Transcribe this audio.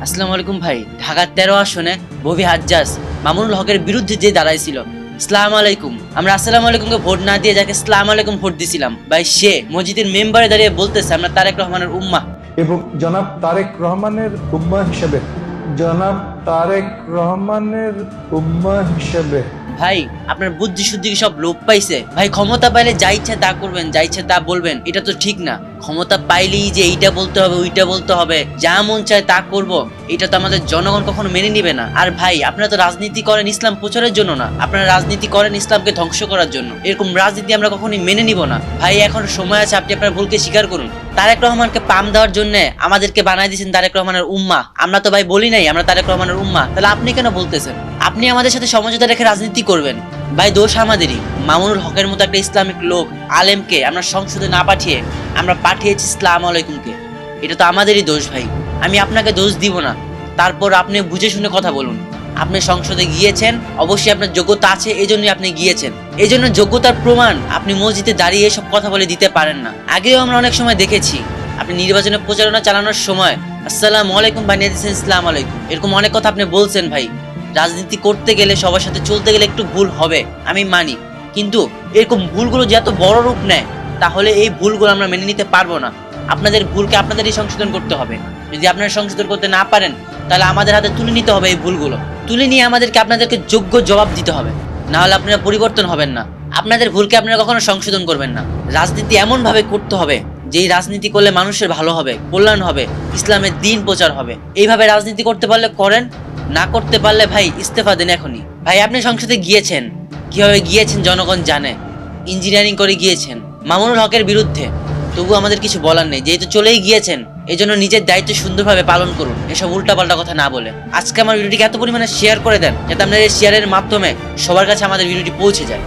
আসসালামু আলাইকুম ভাই। ঢাকার 13 আসনে ববি হাজ্জাজ মামুনুল হকের বিরুদ্ধে যে দাঁড়াইছিল, আসসালামু আলাইকুম, আমরা আসসালামু আলাইকুমকে ভোট না দিয়ে যাকে আসসালামু আলাইকুম ভোট দিছিলাম, ভাই সে মসজিদের মেম্বারে দাঁড়িয়ে বলতেছে আমরা তারেক রহমানের উম্মাহ। এবং জনাব তারেক রহমানের উম্মাহ হিসেবে জনাব তারেক রহমানের উম্মাহ হিসেবে ভাই আপনার বুদ্ধি শুদ্ধি কি সব লোপ পাইছে? ভাই ক্ষমতা পাইলে যা ইচ্ছা তা করবেন, যা ইচ্ছা তা বলবেন, এটা তো ঠিক না। ক্ষমতা পাইলেই যে এইটা বলতে হবে ওইটা বলতে হবে, যা মন চায় তা করব, এটা তো আমাদের জনগণ কখনো মেনে নিবে না। আর ভাই আপনারা তো রাজনীতি করেন ইসলাম প্রচারের জন্য না, আপনারা রাজনীতি করেন ইসলামকে ধ্বংস করার জন্য। এরকম রাজনীতি আমরা কখনোই মেনে নিব না। ভাই এখন সময় আছে, আপনি আপনার ভুলকে স্বীকার করুন। তারেক রহমানকে পাম দেওয়ার জন্য আমাদেরকে বানাই দিয়েছেন তারেক রহমানের উম্মাহ। আমরা তো ভাই বলি নাই আমরা তারেক রহমানের উম্মাহ, তাহলে আপনি কেন বলতেছেন? আপনি আমাদের সাথে সমঝোতা রেখে রাজনীতি করবেন। ভাই দোষ আমাদেরই। মামুনুল হকের মতো একটা ইসলামিক লোক আলেমকে আমরা সংসদে না পাঠিয়ে আমরা পাঠিয়েছি আসসালামু আলাইকুমকে, এটা তো আমাদেরই দোষ ভাই। আমি আপনাকে দোষ দিব না, তারপর আপনি বুঝে শুনে কথা বলুন। আপনি সংসদে গিয়েছেন, অবশ্যই আপনার যোগ্যতা আছে, এই জন্যই আপনি গিয়েছেন। এই জন্য যোগ্যতার প্রমাণ আপনি মসজিদে দাঁড়িয়ে এসব কথা বলে দিতে পারেন না। আগেও আমরা অনেক সময় দেখেছি আপনি নির্বাচনের প্রচারণা চালানোর সময় আসসালামু আলাইকুম বানিয়ে দিয়েছেন আসসালামু আলাইকুম, এরকম অনেক কথা আপনি বলছেন ভাই। রাজনীতি করতে গেলে সবার সাথে চলতে গেলে একটু ভুল হবে, আমি মানি, কিন্তু এরকম ভুলগুলো যে এত বড় রূপ নেয় তাহলে এই ভুলগুলো আমরা মেনে নিতে পারবো না। আপনাদের ভুলকে আপনাদেরই সংশোধন করতে হবে। যদি আপনারা সংশোধন করতে না পারেন তাহলে আমাদের হাতে তুলে নিতে হবে এই ভুলগুলো, তুলে নিয়ে আপনাদেরকে যোগ্য জবাব দিতে হবে, না হলে আপনারা পরিবর্তন হবেন না। আপনাদের ভুলকে আপনারা কখনো সংশোধন করবেন না। রাজনীতি এমন ভাবে করতে হবে যেই রাজনীতি করলে মানুষের ভালো হবে, কল্যাণ হবে, ইসলামের দিন প্রচার হবে। এইভাবে রাজনীতি করতে পারলে করেন, না করতে পারলে ভাই ইস্তেফা দেন এখনই। ভাই আপনি সংসদে গিয়েছেন, কিভাবে গিয়েছেন জনগণ জানে, ইঞ্জিনিয়ারিং করে গিয়েছেন মামুনুল হকের বিরুদ্ধে। তবু আমাদের কিছু বলার নেই, যেহেতু চলেই গিয়েছেন এই জন্য নিজের দায়িত্ব সুন্দরভাবে পালন করুন, এসব উল্টাপাল্টা কথা না বলে। আজকে আমার ভিডিওটিকে এত পরিমাণে শেয়ার করে দেন যাতে আপনার এই শেয়ারের মাধ্যমে সবার কাছে আমাদের ভিডিওটি পৌঁছে যায়।